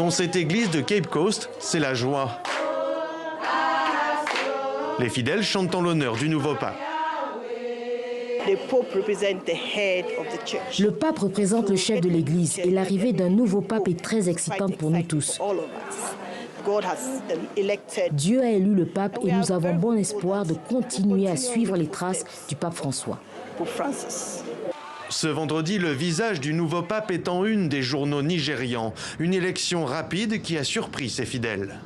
Dans cette église de Cape Coast, c'est la joie. Les fidèles chantent en l'honneur du nouveau pape. Le pape représente le chef de l'Église et l'arrivée d'un nouveau pape est très excitante pour nous tous. Dieu a élu le pape et nous avons bon espoir de continuer à suivre les traces du pape François. Ce vendredi, le visage du nouveau pape est en une des journaux nigérians. Une élection rapide qui a surpris ses fidèles.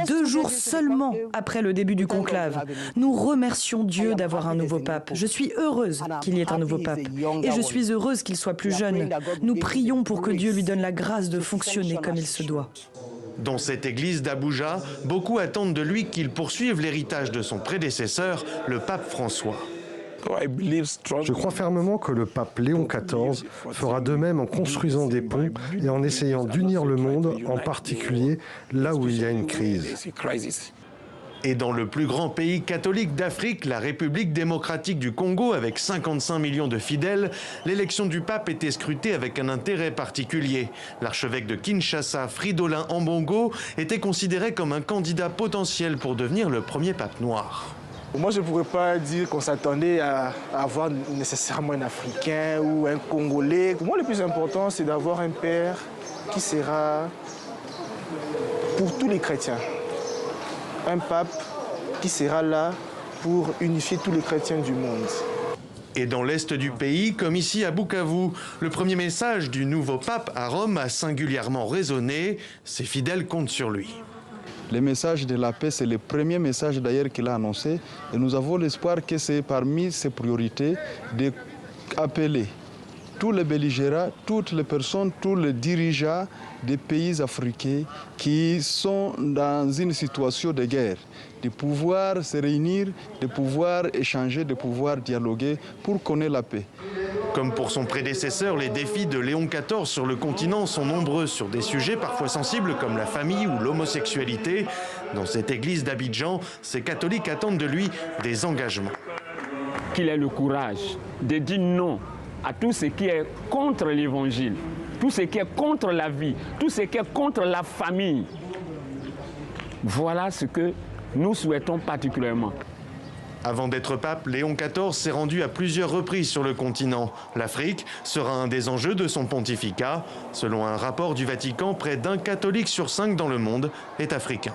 2 jours seulement après le début du conclave, nous remercions Dieu d'avoir un nouveau pape. Je suis heureuse qu'il y ait un nouveau pape et je suis heureuse qu'il soit plus jeune. Nous prions pour que Dieu lui donne la grâce de fonctionner comme il se doit. Dans cette église d'Abuja, beaucoup attendent de lui qu'il poursuive l'héritage de son prédécesseur, le pape François. Je crois fermement que le pape Léon XIV fera de même en construisant des ponts et en essayant d'unir le monde, en particulier là où il y a une crise. Et dans le plus grand pays catholique d'Afrique, la République démocratique du Congo, avec 55 millions de fidèles, l'élection du pape était scrutée avec un intérêt particulier. L'archevêque de Kinshasa, Fridolin Ambongo, était considéré comme un candidat potentiel pour devenir le premier pape noir. Moi, je ne pourrais pas dire qu'on s'attendait à avoir nécessairement un Africain ou un Congolais. Pour moi, le plus important, c'est d'avoir un père qui sera pour tous les chrétiens. Un pape qui sera là pour unifier tous les chrétiens du monde. Et dans l'est du pays, comme ici à Bukavu, le premier message du nouveau pape à Rome a singulièrement résonné. Ses fidèles comptent sur lui. Le message de la paix, c'est le premier message d'ailleurs qu'il a annoncé. Et nous avons l'espoir que c'est parmi ses priorités d'appeler tous les belligérants, toutes les personnes, tous les dirigeants des pays africains qui sont dans une situation de guerre, de pouvoir se réunir, de pouvoir échanger, de pouvoir dialoguer pour connaître la paix. Comme pour son prédécesseur, les défis de Léon XIV sur le continent sont nombreux sur des sujets parfois sensibles comme la famille ou l'homosexualité. Dans cette église d'Abidjan, ces catholiques attendent de lui des engagements. Qu'il ait le courage de dire non à tout ce qui est contre l'évangile, tout ce qui est contre la vie, tout ce qui est contre la famille. Voilà ce que nous souhaitons particulièrement. Avant d'être pape, Léon XIV s'est rendu à plusieurs reprises sur le continent. L'Afrique sera un des enjeux de son pontificat. Selon un rapport du Vatican, près d'1 catholique sur 5 dans le monde est africain.